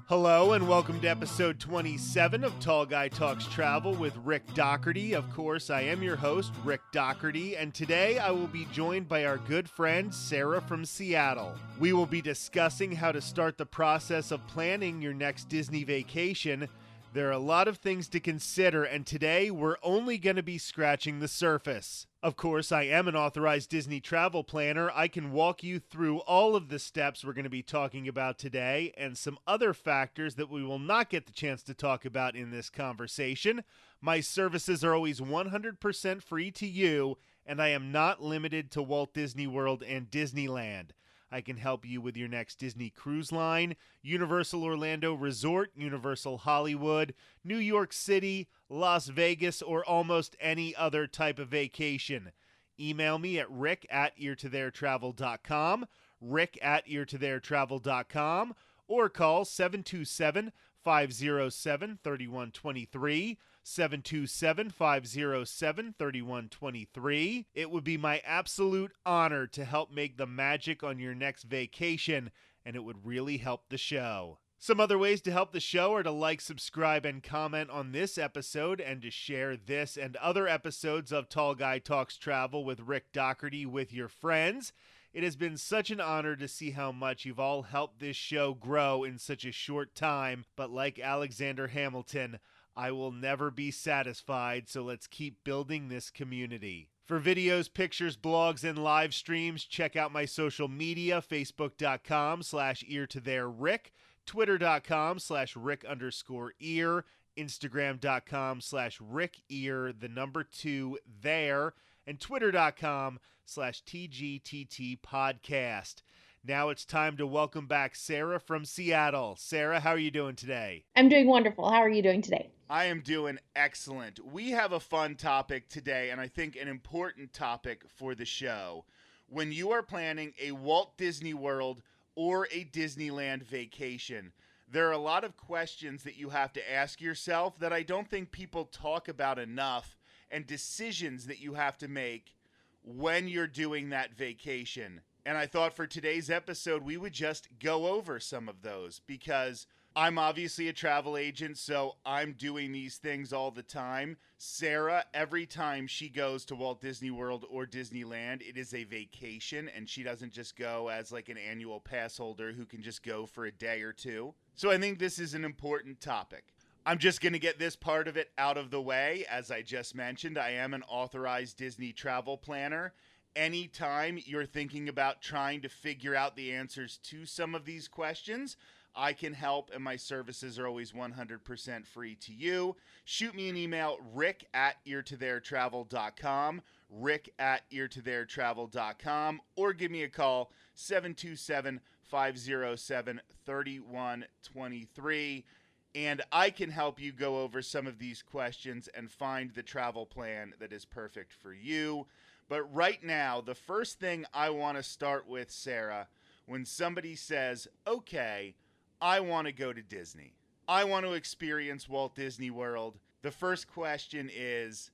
Hello and welcome to episode 27 of Tall Guy Talks Travel with Rick Doherty. Of course, I am your host, Rick Doherty, and today I will be joined by our good friend, Sarah from Seattle. We will be discussing how to start the process of planning your next Disney vacation. There are a lot of things to consider, and today we're only going to be scratching the surface. Of course, I am an authorized Disney travel planner. I can walk you through all of the steps we're going to be talking about today and some other factors that we will not get the chance to talk about in this conversation. My services are always 100% free to you, and I am not limited to Walt Disney World and Disneyland. I can help you with your next Disney Cruise Line, Universal Orlando Resort, Universal Hollywood, New York City, Las Vegas, or almost any other type of vacation. Email me at rick@eartotheretravel.com, rick@eartotheretravel.com, or call 727-507-3123, 727-507-3123. It would be my absolute honor to help make the magic on your next vacation, and it would really help the show. Some other ways to help the show are to like, subscribe, and comment on this episode, and to share this and other episodes of Tall Guy Talks Travel with Rick Doherty with your friends. It has been such an honor to see how much you've all helped this show grow in such a short time, but like Alexander Hamilton, I will never be satisfied, so let's keep building this community. For videos, pictures, blogs, and live streams, check out my social media, facebook.com/eartothererick, twitter.com/rick_ear, instagram.com/rickear2there, and twitter.com/TGTT podcast. Now it's time to welcome back Sarah from Seattle. Sarah, how are you doing today? I'm doing wonderful. How are you doing today? I am doing excellent. We have a fun topic today, and I think an important topic for the show. When you are planning a Walt Disney World or a Disneyland vacation, there are a lot of questions that you have to ask yourself that I don't think people talk about enough, and decisions that you have to make when you're doing that vacation. And I thought for today's episode, we would just go over some of those because I'm obviously a travel agent, so I'm doing these things all the time. Sarah, every time she goes to Walt Disney World or Disneyland, it is a vacation, and she doesn't just go as like an annual pass holder who can just go for a day or two. So I think this is an important topic. I'm just going to get this part of it out of the way. As I just mentioned, I am an authorized Disney travel planner. Anytime you're thinking about trying to figure out the answers to some of these questions, I can help, and my services are always 100% free to you. Shoot me an email, rick@eartotheretravel.com, rick@eartotheretravel.com, or give me a call, 727-507-3123, and I can help you go over some of these questions and find the travel plan that is perfect for you. But right now, the first thing I want to start with, Sarah, when somebody says, okay, I want to go to Disney, I want to experience Walt Disney World, the first question is,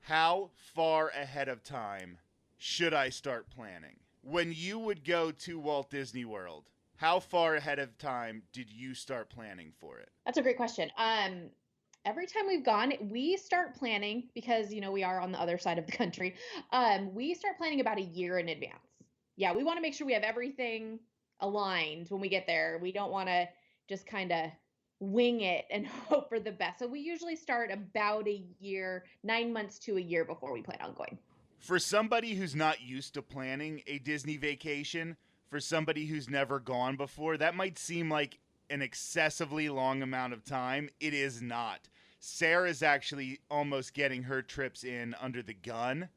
how far ahead of time should I start planning? When you would go to Walt Disney World, how far ahead of time did you start planning for it? That's a great question. Every time we've gone, we start planning because, we are on the other side of the country. We start planning about a year in advance. Yeah, we want to make sure we have everything aligned when we get there. We don't want to just kind of wing it and hope for the best. So we usually start about a year, 9 months to a year before we plan on going. For somebody who's not used to planning a Disney vacation, for somebody who's never gone before, that might seem like an excessively long amount of time. It is not. Sarah's actually almost getting her trips in under the gun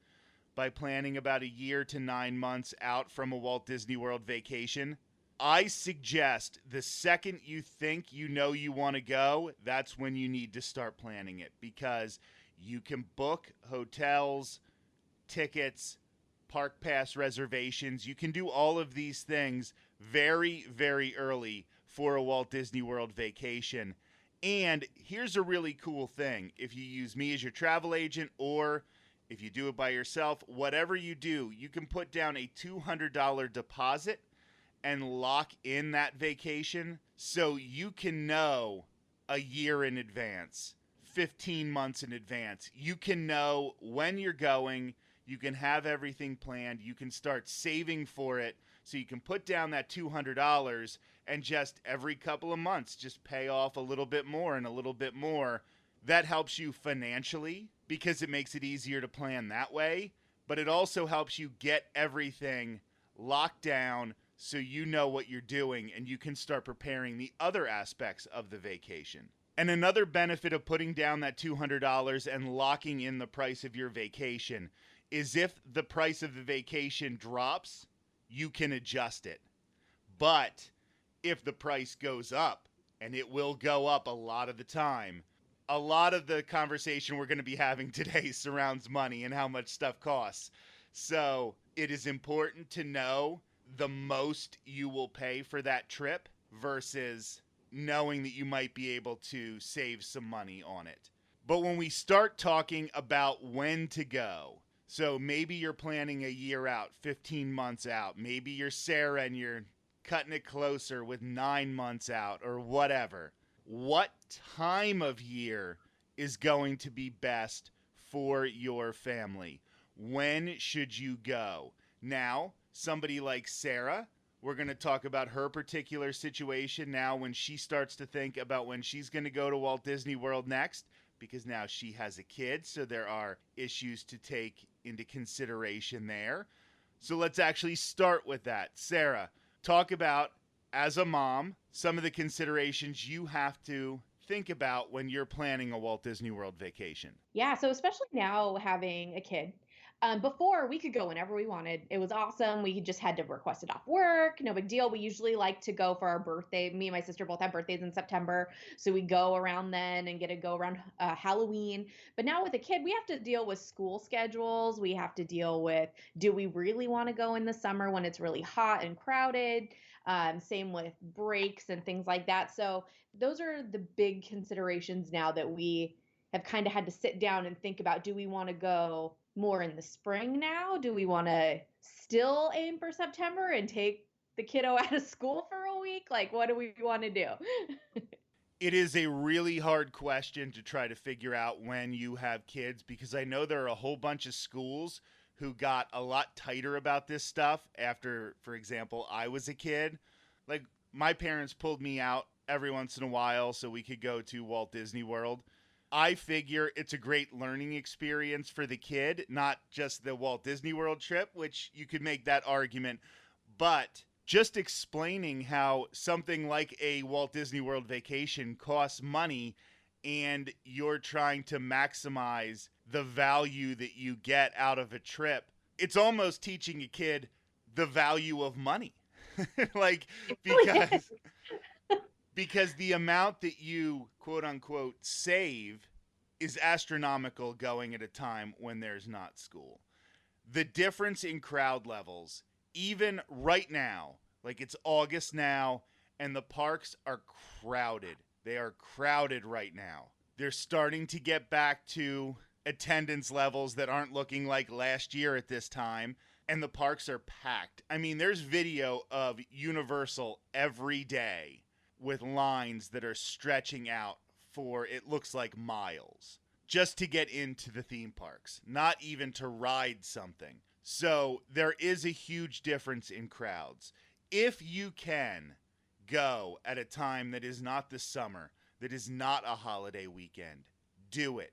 by planning about a year to 9 months out from a Walt Disney World vacation. I suggest the second you think you know you want to go, that's when you need to start planning it, because you can book hotels, tickets, park pass reservations. You can do all of these things very, very early for a Walt Disney World vacation. And here's a really cool thing. If you use me as your travel agent, or if you do it by yourself, whatever you do, you can put down a $200 deposit and lock in that vacation So you can know a year in advance, 15 months in advance. You can know when you're going. You can have everything planned. You can start saving for it. So you can put down that $200 and just every couple of months just pay off a little bit more and a little bit more. That helps you financially because it makes it easier to plan that way. But it also helps you get everything locked down so you know what you're doing and you can start preparing the other aspects of the vacation. And another benefit of putting down that $200 and locking in the price of your vacation is if the price of the vacation drops, you can adjust it. But if the price goes up, and it will go up a lot of the time, a lot of the conversation we're going to be having today surrounds money and how much stuff costs. So it is important to know the most you will pay for that trip versus knowing that you might be able to save some money on it. But when we start talking about when to go, so maybe you're planning a year out, 15 months out, maybe you're Sarah and you're cutting it closer with 9 months out or whatever. What time of year is going to be best for your family? When should you go? Now, somebody like Sarah, we're going to talk about her particular situation now when she starts to think about when she's going to go to Walt Disney World next, because now she has a kid, so there are issues to take into consideration there. So let's actually start with that. Sarah, talk about, as a mom, some of the considerations you have to think about when you're planning a Walt Disney World vacation. Yeah, so especially now having a kid. Before we could go whenever we wanted. It was awesome. We just had to request it off work. No big deal. We usually like to go for our birthday. Me and my sister both have birthdays in September, so we go around then and get to go around Halloween. But now with a kid, we have to deal with school schedules. We have to deal with, do we really want to go in the summer when it's really hot and crowded? Same with breaks and things like that. So those are the big considerations now that we have kind of had to sit down and think about, do we want to go more in the spring now? Do we want to still aim for September and take the kiddo out of school for a week? Like, what do we want to do? It is a really hard question to try to figure out when you have kids because I know there are a whole bunch of schools who got a lot tighter about this stuff after, for example, I was a kid. Like, my parents pulled me out every once in a while so we could go to Walt Disney World. I figure it's a great learning experience for the kid, not just the Walt Disney World trip, which you could make that argument, but just explaining how something like a Walt Disney World vacation costs money and you're trying to maximize the value that you get out of a trip. It's almost teaching a kid the value of money. Like It really because is. because the amount that you quote unquote save is astronomical going at a time when there's not school. The difference in crowd levels, even right now, like it's August now, and the parks are crowded. They are crowded right now. They're starting to get back to attendance levels that aren't looking like last year at this time, and the parks are packed. I mean, there's video of Universal every day with lines that are stretching out for it looks like miles just to get into the theme parks, not even to ride something. So there is a huge difference in crowds. If you can go at a time that is not the summer, that is not a holiday weekend, do it.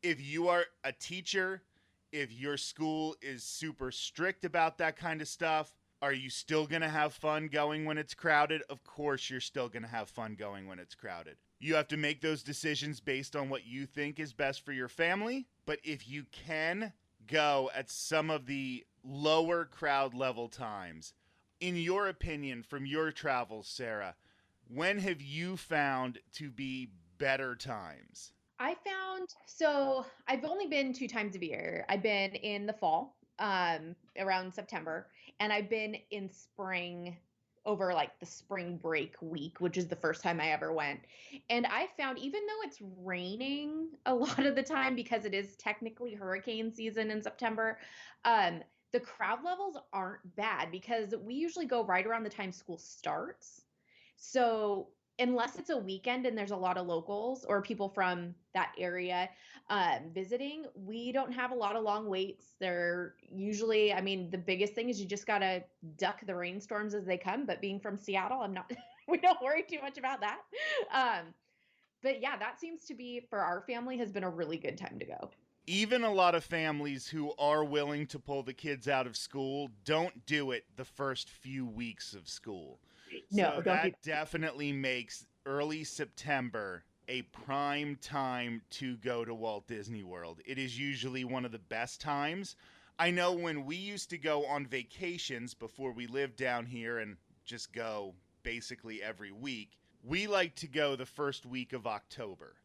If you are a teacher, if your school is super strict about that kind of stuff, are you still going to have fun going when it's crowded? Of course, you're still going to have fun going when it's crowded. You have to make those decisions based on what you think is best for your family. But if you can go at some of the lower crowd level times, in your opinion, from your travels, Sarah, when have you found to be better times? I found, so I've only been two times a year. I've been in the fall, around September, and I've been in spring over like the spring break week, which is the first time I ever went. And I found, even though it's raining a lot of the time because it is technically hurricane season in September, um, the crowd levels aren't bad because we usually go right around the time school starts. So unless it's a weekend and there's a lot of locals or people from that area visiting, we don't have a lot of long waits. They're usually, I mean, the biggest thing is you just got to duck the rainstorms as they come. But being from Seattle, I'm not, we don't worry too much about that. Um, but yeah, that seems to be for our family has been a really good time to go. Even a lot of families who are willing to pull the kids out of school don't do it the first few weeks of school. No, So don't do that definitely makes early September a prime time to go to Walt Disney World. It is usually one of the best times. I know when we used to go on vacations before we lived down here and just go basically every week, we like to go the first week of October.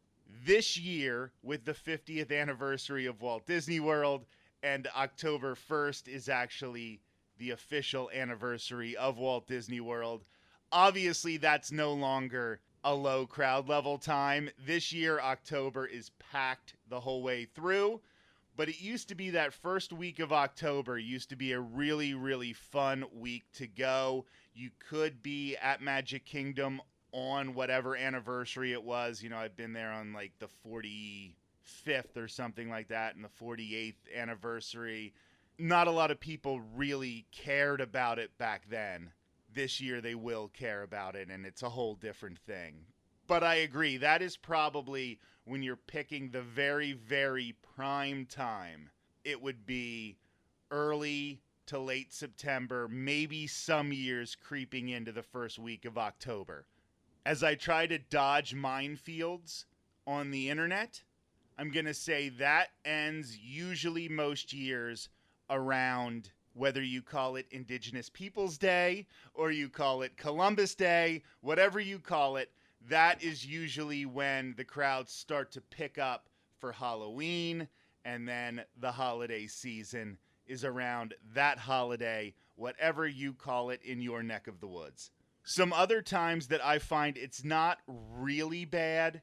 This year, with the 50th anniversary of Walt Disney World, and October 1st is actually the official anniversary of Walt Disney World, obviously that's no longer a low crowd level time. This year, October is packed the whole way through, but it used to be that first week of October used to be a really, really fun week to go. You could be at Magic Kingdom on whatever anniversary it was. You know, I've been there on like the 45th or something like that, and the 48th anniversary. Not a lot of people really cared about it back then. This year they will care about it, and it's a whole different thing. But I agree, that is probably when you're picking the very, very prime time. It would be early to late September, maybe some years creeping into the first week of October. As I try to dodge minefields on the internet, I'm going to say that ends usually most years around whether you call it Indigenous Peoples Day or you call it Columbus Day, whatever you call it, that is usually when the crowds start to pick up for Halloween, and then the holiday season is around that holiday, whatever you call it in your neck of the woods. Some other times that I find it's not really bad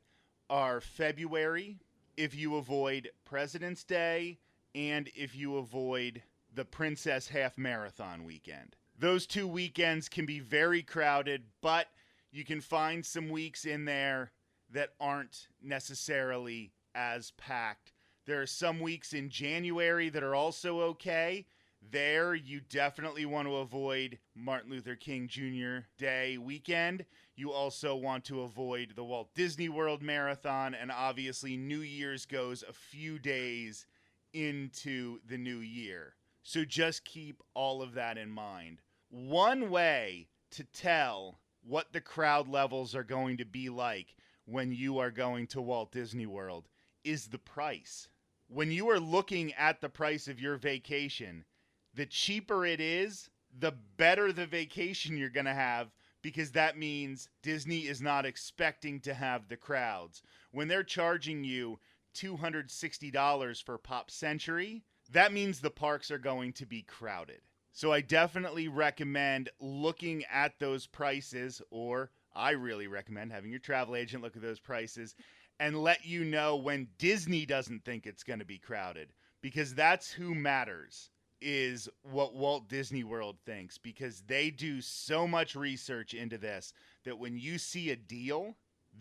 are February, if you avoid President's Day, and if you avoid the Princess Half Marathon weekend. Those 2 weekends can be very crowded, but you can find some weeks in there that aren't necessarily as packed. There are some weeks in January that are also okay. There, you definitely want to avoid Martin Luther King Jr. Day weekend. You also want to avoid the Walt Disney World Marathon, and obviously New Year's goes a few days into the new year. So just keep all of that in mind. One way to tell what the crowd levels are going to be like when you are going to Walt Disney World is the price. When you are looking at the price of your vacation, the cheaper it is, the better the vacation you're going to have, because that means Disney is not expecting to have the crowds. When they're charging you $260 for Pop Century, that means the parks are going to be crowded. So I definitely recommend looking at those prices, or I really recommend having your travel agent look at those prices and let you know when Disney doesn't think it's going to be crowded, because that's who matters, is what Walt Disney World thinks, because they do so much research into this that when you see a deal,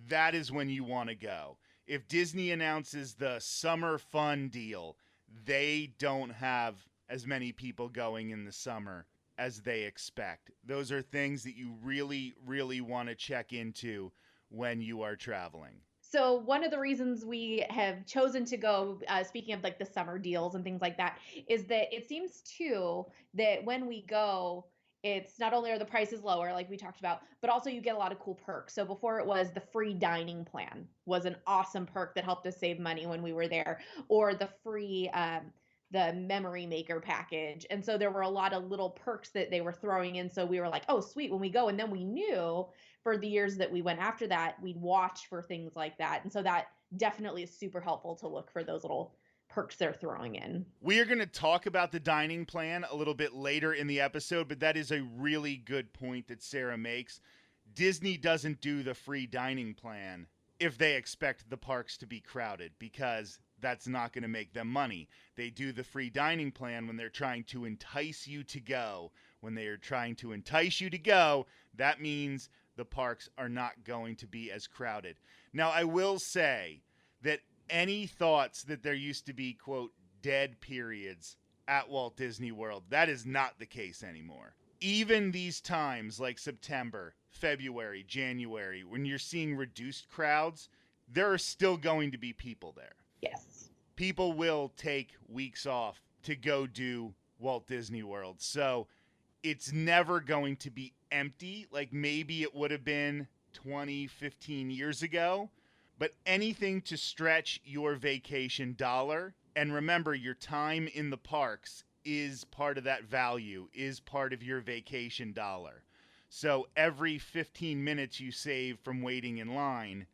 that is when you want to go. If Disney announces the summer fun deal, they don't have as many people going in the summer as they expect. Those are things that you really, really want to check into when you are traveling. So one of the reasons we have chosen to go, speaking of like the summer deals and things like that, is that it seems too that when we go, it's not only are the prices lower, like we talked about, but also you get a lot of cool perks. So before it was the free dining plan was an awesome perk that helped us save money when we were there, or the free the memory maker package. And so there were a lot of little perks that they were throwing in. So we were like, oh, sweet, when we go. And then we knew for the years that we went after that, we'd watch for things like that. And so that definitely is super helpful to look for those little perks they're throwing in. We are going to talk about the dining plan a little bit later in the episode, but that is a really good point that Sarah makes. Disney doesn't do the free dining plan if they expect the parks to be crowded, because that's not going to make them money. They do the free dining plan when they're trying to entice you to go. When they are trying to entice you to go, that means the parks are not going to be as crowded. Now, I will say that any thoughts that there used to be, quote, dead periods at Walt Disney World, that is not the case anymore. Even these times like September, February, January, when you're seeing reduced crowds, there are still going to be people there. Yes. People will take weeks off to go do Walt Disney World. So it's never going to be empty like maybe it would have been 20, 15 years ago. But anything to stretch your vacation dollar, and remember, your time in the parks is part of that value, is part of your vacation dollar. So every 15 minutes you save from waiting in line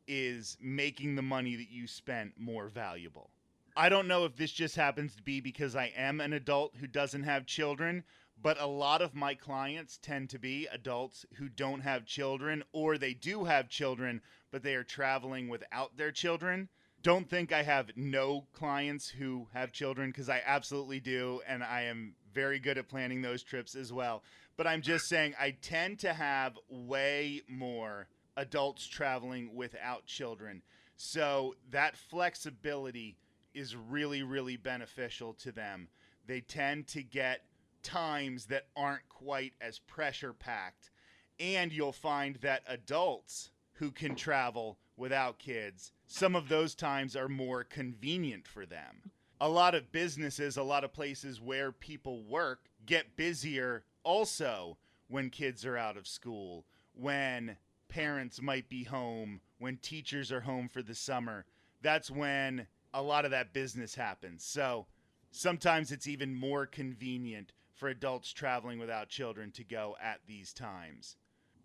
is making the money that you spent more valuable. I don't know if this just happens to be because I am an adult who doesn't have children, but a lot of my clients tend to be adults who don't have children, or they do have children, but they are traveling without their children. Don't think I have no clients who have children, because I absolutely do, and I am very good at planning those trips as well. But I'm just saying I tend to have way more adults traveling without children. So that flexibility is really, really beneficial to them. They tend to get times that aren't quite as pressure packed. And you'll find that adults who can travel without kids, some of those times are more convenient for them. A lot of businesses, a lot of places where people work get busier also when kids are out of school, when parents might be home, when teachers are home for the summer. That's when a lot of that business happens. So sometimes it's even more convenient for adults traveling without children to go at these times.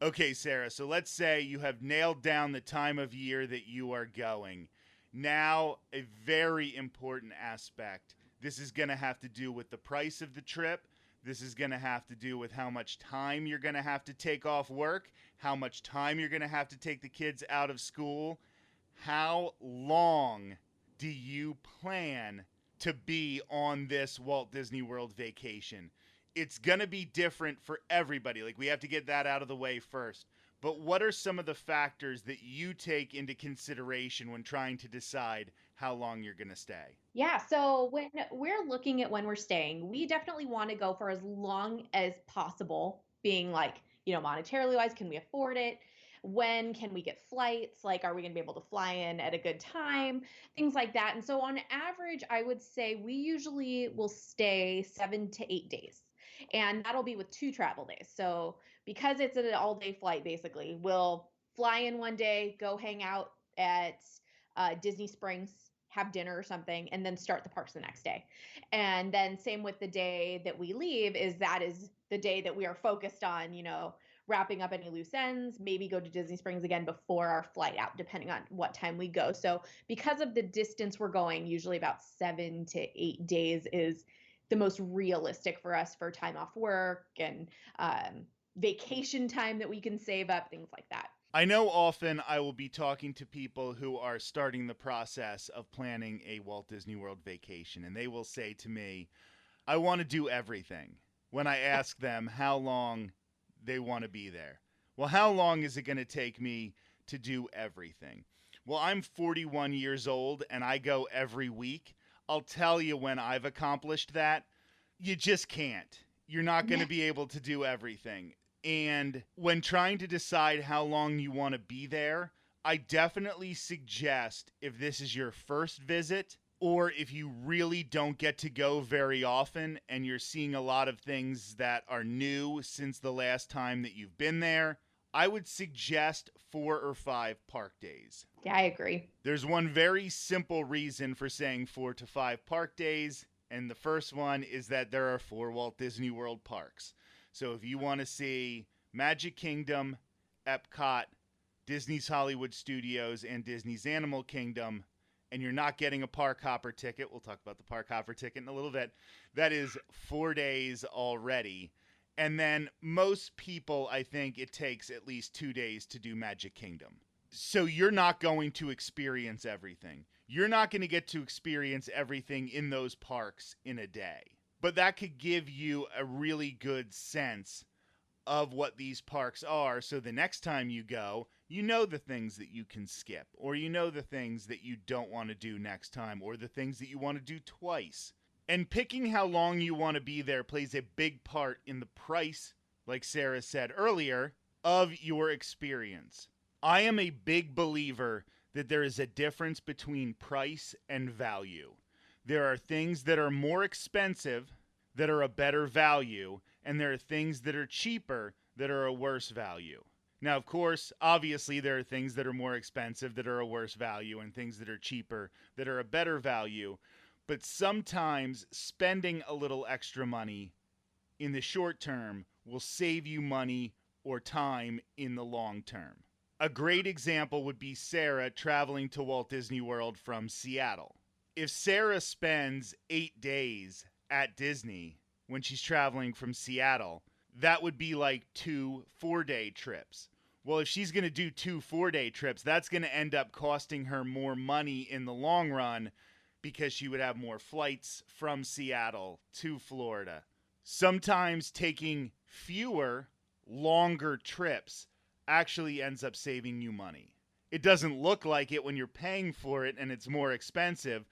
Okay, Sarah, so let's say you have nailed down the time of year that you are going. Now, a very important aspect. This is going to have to do with the price of the trip. This is going to have to do with how much time you're going to have to take off work, how much time you're going to have to take the kids out of school. How long do you plan to be on this Walt Disney World vacation? It's going to be different for everybody. Like, we have to get that out of the way first. But what are some of the factors that you take into consideration when trying to decide how long you're going to stay? Yeah, so when we're looking at when we're staying, we definitely want to go for as long as possible, being like, monetarily wise, can we afford it? When can we get flights? Like, are we going to be able to fly in at a good time? Things like that. And so, on average, I would say we usually will stay 7 to 8 days. And that'll be with 2 travel days. So, because it's an all day flight, basically, we'll fly in one day, go hang out at Disney Springs, have dinner or something, and then start the parks the next day. And then same with the day that we leave, that is the day that we are focused on, wrapping up any loose ends, maybe go to Disney Springs again before our flight out, depending on what time we go. So because of the distance we're going, usually about 7 to 8 days is the most realistic for us for time off work and vacation time that we can save up, things like that. I know often I will be talking to people who are starting the process of planning a Walt Disney World vacation, and they will say to me, I want to do everything, when I ask them how long they want to be there. Well, how long is it going to take me to do everything? Well, I'm 41 years old and I go every week. I'll tell you when I've accomplished that. You just can't. You're not going to be able to do everything. And when trying to decide how long you want to be there, I definitely suggest, if this is your first visit, or if you really don't get to go very often and you're seeing a lot of things that are new since the last time that you've been there, I would suggest 4 or 5 park days. Yeah, I agree. There's one very simple reason for saying 4 to 5 park days, and the first one is that there are 4 Walt Disney World parks. So if you want to see Magic Kingdom, Epcot, Disney's Hollywood Studios, and Disney's Animal Kingdom, and you're not getting a park hopper ticket, we'll talk about the park hopper ticket in a little bit, that is 4 days already. And then most people, I think it takes at least 2 days to do Magic Kingdom. So you're not going to experience everything. You're not going to get to experience everything in those parks in a day. But that could give you a really good sense of what these parks are, so the next time you go, you know the things that you can skip, or you know the things that you don't want to do next time, or the things that you want to do twice. And picking how long you want to be there plays a big part in the price, like Sarah said earlier, of your experience. I am a big believer that there is a difference between price and value. There are things that are more expensive that are a better value, and there are things that are cheaper that are a worse value. Now, of course, obviously, there are things that are more expensive that are a worse value, and things that are cheaper that are a better value. But sometimes spending a little extra money in the short term will save you money or time in the long term. A great example would be Sarah traveling to Walt Disney World from Seattle. If Sarah spends 8 days at Disney when she's traveling from Seattle, that would be like 2 4-day trips. Well, if she's going to do 2 4-day trips, that's going to end up costing her more money in the long run because she would have more flights from Seattle to Florida. Sometimes taking fewer, longer trips actually ends up saving you money. It doesn't look like it when you're paying for it and it's more expensive,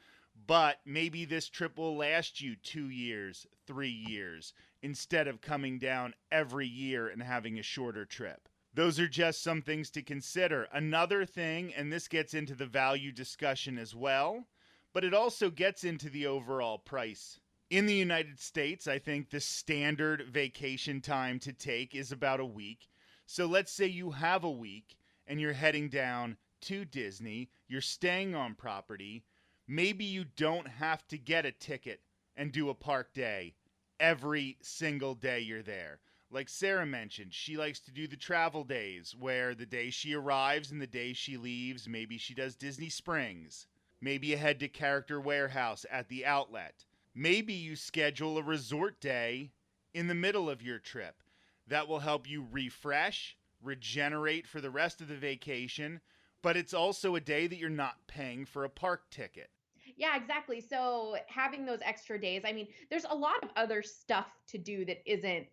but maybe this trip will last you 2 years, 3 years, instead of coming down every year and having a shorter trip. Those are just some things to consider. Another thing, and this gets into the value discussion as well, but it also gets into the overall price. In the United States, I think the standard vacation time to take is about a week. So let's say you have a week and you're heading down to Disney, you're staying on property. Maybe you don't have to get a ticket and do a park day every single day you're there. Like Sarah mentioned, she likes to do the travel days where the day she arrives and the day she leaves, maybe she does Disney Springs. Maybe you head to Character Warehouse at the outlet. Maybe you schedule a resort day in the middle of your trip. That will help you refresh, regenerate for the rest of the vacation, but it's also a day that you're not paying for a park ticket. Yeah, exactly. So having those extra days, I mean, there's a lot of other stuff to do that isn't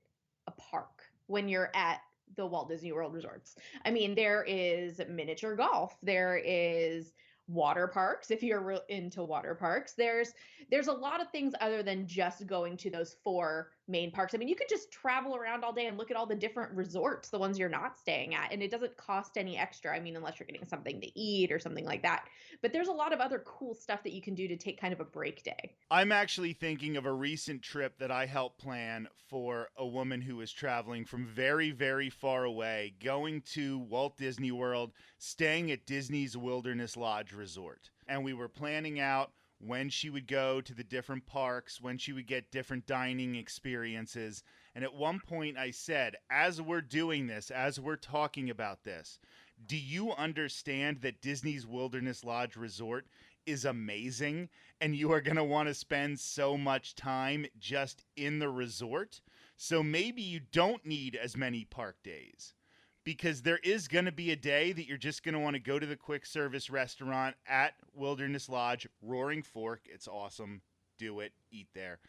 a park when you're at the Walt Disney World resorts. I mean, there is miniature golf, there is water parks if you're into water parks. There's a lot of things other than just going to those four main parks. I mean, you could just travel around all day and look at all the different resorts, the ones you're not staying at, and it doesn't cost any extra. I mean, unless you're getting something to eat or something like that. But there's a lot of other cool stuff that you can do to take kind of a break day. I'm actually thinking of a recent trip that I helped plan for a woman who was traveling from very, very far away, going to Walt Disney World, staying at Disney's Wilderness Lodge Resort. And we were planning out when she would go to the different parks, when she would get different dining experiences. And at one point I said, as we're doing this, as we're talking about this, do you understand that Disney's Wilderness Lodge Resort is amazing and you are going to want to spend so much time just in the resort? So maybe you don't need as many park days, because there is going to be a day that you're just going to want to go to the quick service restaurant at Wilderness Lodge, Roaring Fork. It's awesome. Do it. Eat there.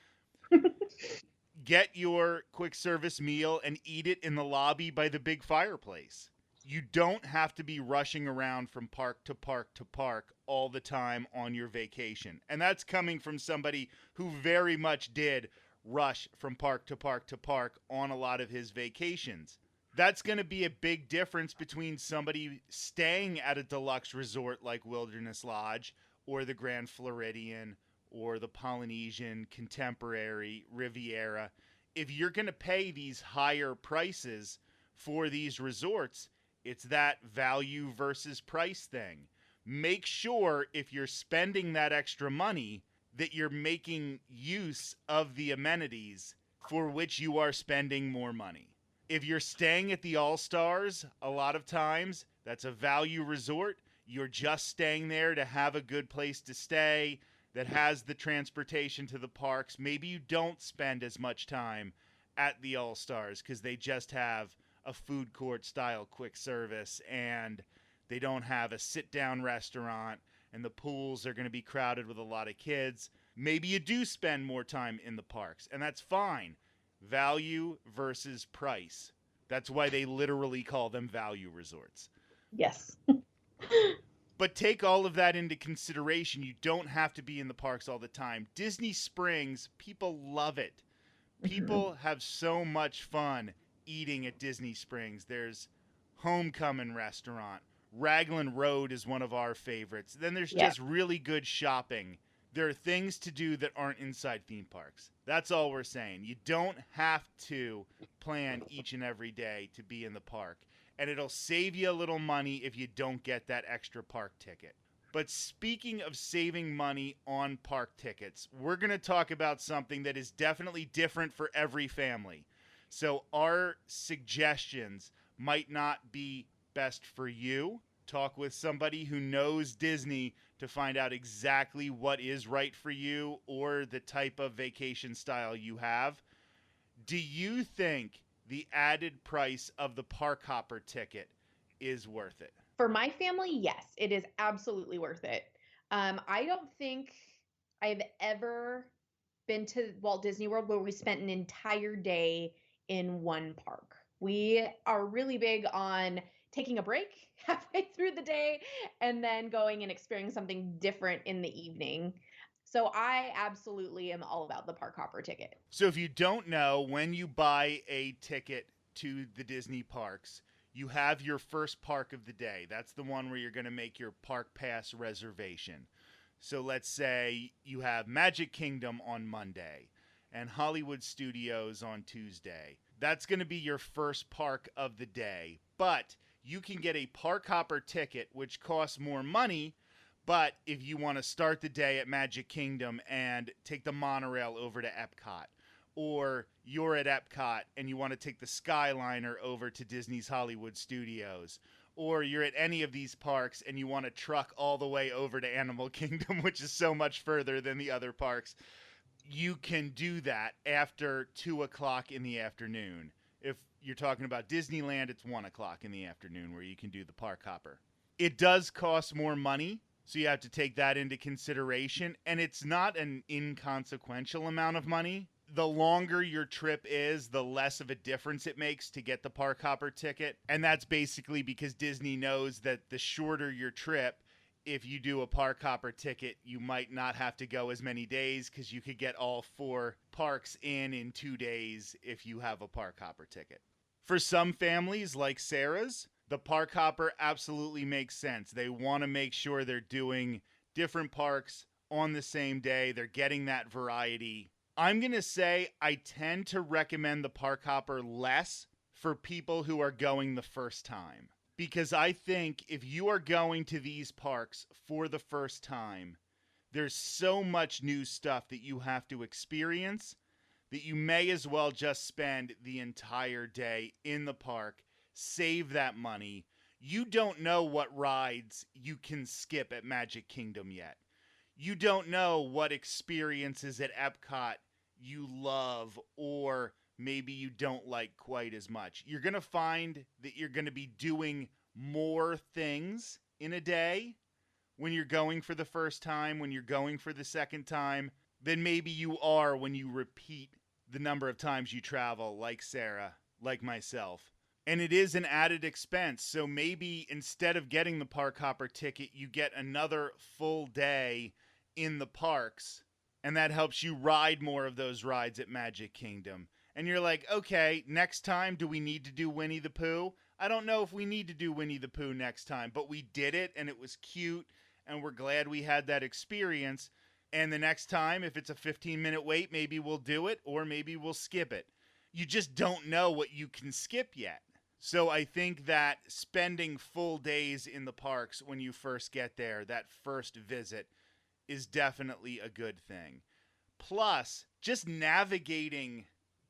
Get your quick service meal and eat it in the lobby by the big fireplace. You don't have to be rushing around from park to park to park all the time on your vacation. And that's coming from somebody who very much did rush from park to park to park on a lot of his vacations. That's going to be a big difference between somebody staying at a deluxe resort like Wilderness Lodge or the Grand Floridian or the Polynesian, Contemporary, Riviera. If you're going to pay these higher prices for these resorts, it's that value versus price thing. Make sure if you're spending that extra money that you're making use of the amenities for which you are spending more money. If you're staying at the All-Stars, a lot of times that's a value resort. You're just staying there to have a good place to stay that has the transportation to the parks. Maybe you don't spend as much time at the All-Stars because they just have a food court style quick service and they don't have a sit down restaurant and the pools are going to be crowded with a lot of kids. Maybe you do spend more time in the parks, and that's fine. Value versus price. That's why they literally call them value resorts. Yes. But take all of that into consideration. You don't have to be in the parks all the time. Disney Springs, people love it. Mhm. People have so much fun eating at Disney Springs. There's Homecoming Restaurant. Raglan Road is one of our favorites. Then there's Yeah. just really good shopping. There are things to do that aren't inside theme parks. That's all we're saying. You don't have to plan each and every day to be in the park. And it'll save you a little money if you don't get that extra park ticket. But speaking of saving money on park tickets, we're going to talk about something that is definitely different for every family. So our suggestions might not be best for you. Talk with somebody who knows Disney to find out exactly what is right for you or the type of vacation style you have. Do you think the added price of the park hopper ticket is worth it? For my family, yes, it is absolutely worth it. I don't think I've ever been to Walt Disney World where we spent an entire day in one park. We are really big on taking a break halfway through the day and then going and experiencing something different in the evening. So I absolutely am all about the park hopper ticket. So if you don't know, when you buy a ticket to the Disney parks, you have your first park of the day. That's the one where you're going to make your park pass reservation. So let's say you have Magic Kingdom on Monday and Hollywood Studios on Tuesday. That's going to be your first park of the day. But you can get a park hopper ticket, which costs more money. But if you want to start the day at Magic Kingdom and take the monorail over to Epcot, or you're at Epcot and you want to take the Skyliner over to Disney's Hollywood Studios, or you're at any of these parks and you want to truck all the way over to Animal Kingdom, which is so much further than the other parks, you can do that after 2 o'clock in the afternoon. If you're talking about Disneyland, it's 1 o'clock in the afternoon where you can do the park hopper. It does cost more money, so you have to take that into consideration, and it's not an inconsequential amount of money. The longer your trip is, the less of a difference it makes to get the park hopper ticket. And that's basically because Disney knows that the shorter your trip, if you do a park hopper ticket, you might not have to go as many days because you could get all 4 parks in 2 days if you have a park hopper ticket. For some families, like Sarah's, the park hopper absolutely makes sense. They want to make sure they're doing different parks on the same day. They're getting that variety. I'm going to say I tend to recommend the park hopper less for people who are going the first time. Because I think if you are going to these parks for the first time, there's so much new stuff that you have to experience that you may as well just spend the entire day in the park, save that money. You don't know what rides you can skip at Magic Kingdom yet. You don't know what experiences at Epcot you love or maybe you don't like quite as much. You're going to find that you're going to be doing more things in a day when you're going for the first time, when you're going for the second time, than maybe you are when you repeat the number of times you travel, like Sarah, like myself. And it is an added expense. So maybe instead of getting the park hopper ticket, you get another full day in the parks. And that helps you ride more of those rides at Magic Kingdom. And you're like, okay, next time, do we need to do Winnie the Pooh? I don't know if we need to do Winnie the Pooh next time, but we did it and it was cute. And we're glad we had that experience. And the next time, if it's a 15-minute wait, maybe we'll do it or maybe we'll skip it. You just don't know what you can skip yet. So I think that spending full days in the parks when you first get there, that first visit, is definitely a good thing. Plus, just navigating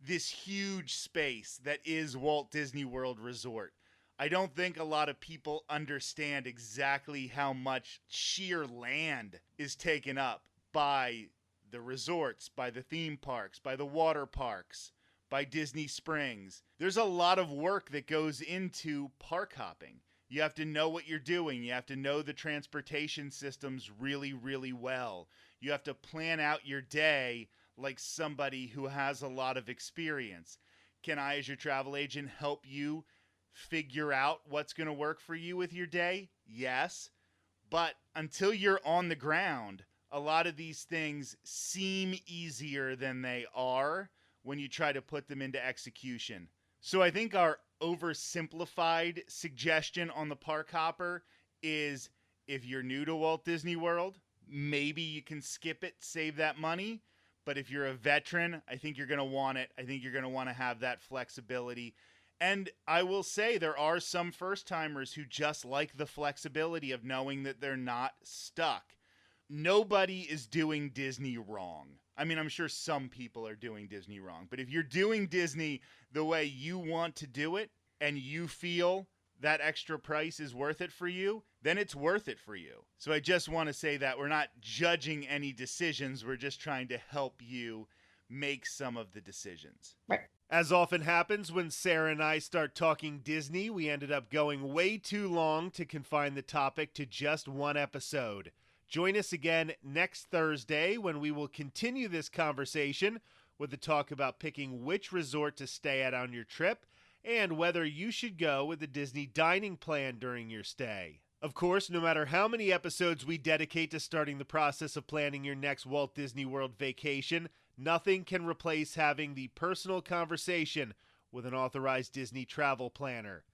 this huge space that is Walt Disney World Resort. I don't think a lot of people understand exactly how much sheer land is taken up by the resorts, by the theme parks, by the water parks, by Disney Springs. There's a lot of work that goes into park hopping. You have to know what you're doing. You have to know the transportation systems really, really well. You have to plan out your day like somebody who has a lot of experience. Can I, as your travel agent, help you figure out what's going to work for you with your day? Yes. But until you're on the ground, a lot of these things seem easier than they are when you try to put them into execution. So I think our oversimplified suggestion on the Park Hopper is, if you're new to Walt Disney World, maybe you can skip it, save that money. But if you're a veteran, I think you're going to want it. I think you're going to want to have that flexibility. And I will say there are some first-timers who just like the flexibility of knowing that they're not stuck. Nobody is doing Disney wrong. I mean, I'm sure some people are doing Disney wrong. But if you're doing Disney the way you want to do it and you feel that extra price is worth it for you, then it's worth it for you. So I just want to say that we're not judging any decisions. We're just trying to help you make some of the decisions. Right. As often happens when Sarah and I start talking Disney, we ended up going way too long to confine the topic to just one episode. Join us again next Thursday when we will continue this conversation with a talk about picking which resort to stay at on your trip and whether you should go with a Disney dining plan during your stay. Of course, no matter how many episodes we dedicate to starting the process of planning your next Walt Disney World vacation, nothing can replace having the personal conversation with an authorized Disney travel planner.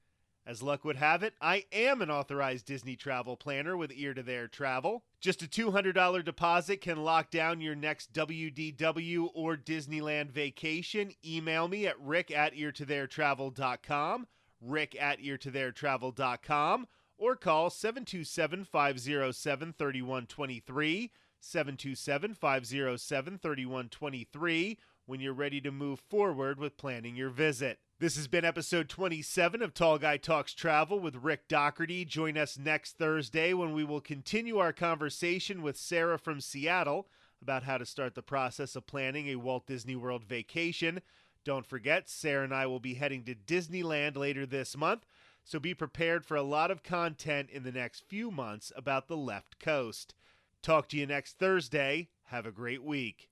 As luck would have it, I am an authorized Disney travel planner with Ear to There Travel. Just a $200 deposit can lock down your next WDW or Disneyland vacation. Email me at rick@eartotheretravel.com, rick@eartotheretravel.com, or call 727-507-3123, 727-507-3123 when you're ready to move forward with planning your visit. This has been episode 27 of Tall Guy Talks Travel with Rick Doherty. Join us next Thursday when we will continue our conversation with Sarah from Seattle about how to start the process of planning a Walt Disney World vacation. Don't forget, Sarah and I will be heading to Disneyland later this month, so be prepared for a lot of content in the next few months about the left coast. Talk to you next Thursday. Have a great week.